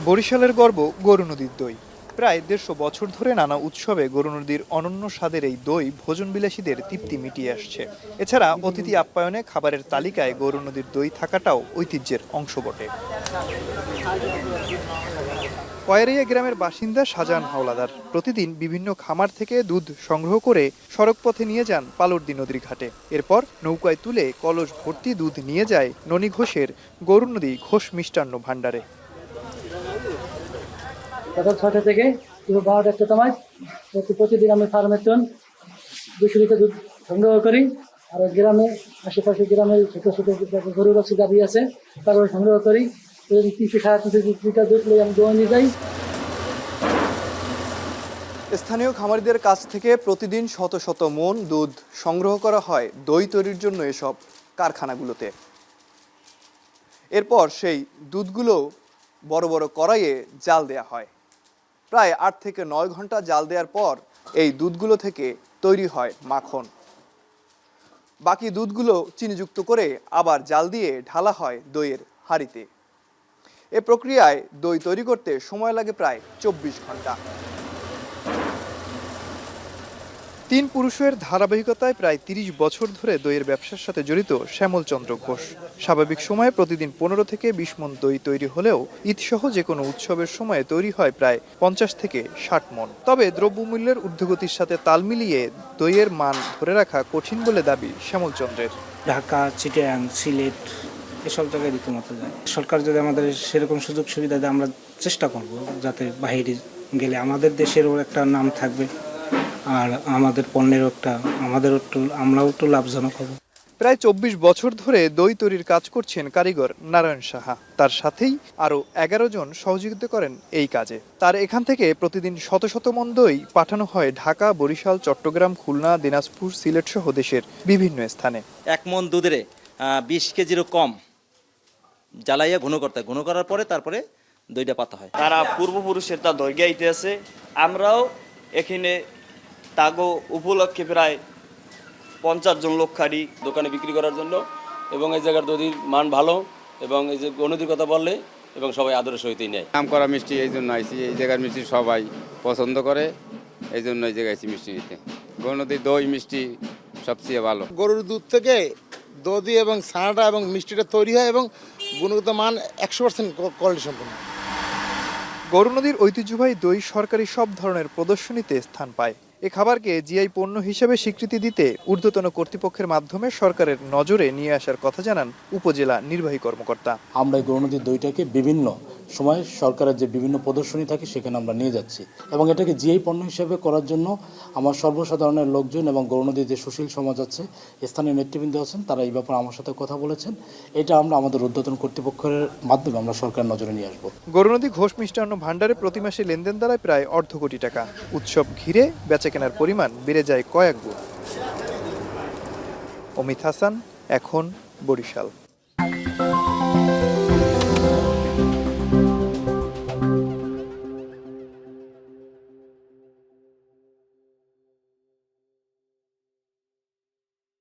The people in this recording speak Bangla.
বরিশালের গর্ব গরু নদীর দই। প্রায় ১৫০ বছর ধরে নানা উৎসবে গরু নদীর অনন্য স্বাদের এই দই ভোজনবিলাসীদের তৃপ্তি মিটিয়ে আসছে। এছাড়া অতিথি আপ্যায়নে খাবারের তালিকায় গরু নদীর দই থাকাটাও ঐতিহ্যের অংশ বটে। কয়ারিয়া গ্রামের বাসিন্দা শাহজাহান হাওলাদার প্রতিদিন বিভিন্ন খামার থেকে দুধ সংগ্রহ করে সড়ক পথে নিয়ে যান পালর্দি নদীর ঘাটে। এরপর নৌকায় তুলে কলস ভর্তি দুধ নিয়ে যায় ননী ঘোষের গরু নদী ঘোষ মিষ্টান্ন ভাণ্ডারে। সকাল ৬টা থেকে ১২টা সময় প্রতিদিন আমি ফার্মের টন ২০০ লিটার দুধ সংগ্রহ করি। আর গ্রামে আশেপাশে গ্রামে ছোট ছোট গরু রসি গাভী আছে তারপরে সংগ্রহ করি। ৩০০-৩৫০ লিটার দুধ আমি দোয়া নিয়ে যাই। স্থানীয় খামারিদের কাছ থেকে প্রতিদিন শত শত মণ দুধ সংগ্রহ করা হয় দই তৈরির জন্য এসব কারখানাগুলোতে। এরপর সেই দুধগুলো বড় বড় কড়াইয়ে জাল দেয়া হয়। প্রায় ৮ থেকে ৯ ঘন্টা জাল দেওয়ার পর এই দুধগুলো থেকে তৈরি হয় মাখন। বাকি দুধগুলো চিনিযুক্ত করে আবার জাল দিয়ে ঢালা হয় দইয়ের হাঁড়িতে। এ প্রক্রিয়ায় দই তৈরি করতে সময় লাগে প্রায় ২৪ ঘন্টা। ৩ পুরুষের ধারাবাহিকতায় প্রায় ৩০ বছর ধরে দইয়ের ব্যবসার সাথে জড়িত শ্যামল চন্দ্র ঘোষ। স্বাভাবিক সময়ে প্রতিদিন ১৫ থেকে ২০ মণ দই তৈরি হলেও ঈদসহ যে কোনো উৎসবের সময়ে তৈরি হয় প্রায় ৫০ থেকে ৬০ মণ। তবে দ্রব্যমূল্যের ঊর্ধ্বগতির সাথে তাল মিলিয়ে দইয়ের মান ধরে রাখা কঠিন বলে দাবি শ্যামল চন্দ্রের। ঢাকা, চিটাগাং, সিলেট এসব জায়গায় রীতিমতো যায়। সরকার যদি আমাদের সেরকম সুযোগ সুবিধা দেয় আমরা চেষ্টা করব যাতে বাইরে গেলে আমাদের দেশেরও একটা নাম থাকবে আর আমাদের পণ্যেরও একটা আমরাও একটু লাভজনক হব। প্রায় ২৪ বছর ধরে দই তৈরির কাজ করছেন কারিগর নারায়ণ সাহা। তার সাথেই আরও ১১ জন সহযোগিতা করেন এই কাজে। তার এখান থেকে প্রতিদিন শত শত মণ দই পাঠানো হয় ঢাকা, বরিশাল, চট্টগ্রাম, খুলনা, দিনাজপুর, সিলেট সহ দেশের বিভিন্ন স্থানে। ১ মণ দুধের ২০ কেজিরও কম জ্বালাইয়া ঘন করার পরে তারপরে দইটা পাতা হয়। তারা পূর্বপুরুষের তা দই গাইতে আছে। আমরাও এখানে তাগো উপলক্ষে প্রায় ৫০ জন লোক খাড়ি দোকানে বিক্রি করার জন্য, এবং এই জায়গার দধির মান ভালো, এবং এই যে গণতির কথা বললে এবং সবাই আদরের সহিতই নেয়। নাম করা মিষ্টি এই জন্য আইসি, এই জায়গার মিষ্টি সবাই পছন্দ করে, এই জন্য এই জায়গায় আইসি মিষ্টি নিতে। গণতির দই মিষ্টি সবচেয়ে ভালো। গরুর দুধ থেকে দধি এবং ছানাটা এবং মিষ্টিটা তৈরি হয় এবং গুণগত মান ১০০% কোয়ালিটি সম্পন্ন। গরু নদীর ঐতিহ্যবাহী দই সরকারি সব ধরনের প্রদর্শনীতে স্থান পায়। এ খাবারকে জিআই পণ্য হিসেবে স্বীকৃতি দিতে ঊর্ধ্বতন কর্তৃপক্ষের মাধ্যমে সরকারের নজরে নিয়ে আসার কথা জানান উপজেলা নির্বাহী কর্মকর্তা। আমরা এই গরু নদীর দইটাকে বিভিন্ন সময় সরকারের যে বিভিন্ন প্রদর্শনী থাকে সেখানে আমরা নিয়ে যাচ্ছি, এবং এটাকে জিআই পণ্য হিসেবে করার জন্য আমার সর্বসাধারণের লোকজন এবং গরু নদীর যে সুশীল সমাজ আছে, স্থানীয় নেতৃবৃন্দ আছেন, তারা এই ব্যাপারে আমার সাথে কথা বলেছেন। এটা আমরা আমাদের ঊর্ধ্বতন কর্তৃপক্ষের মাধ্যমে আমরা সরকারের নজরে নিয়ে আসবো। গরু নদী ঘোষ মিষ্টান্ন ভাণ্ডারে প্রতি মাসে লেনদেন দাঁড়ায় প্রায় অর্ধ কোটি টাকা। উৎসব ঘিরে বেচাকেনার পরিমাণ বেড়ে যায় কয়েক গুণ। অমিত হাসান, এখন, বরিশাল।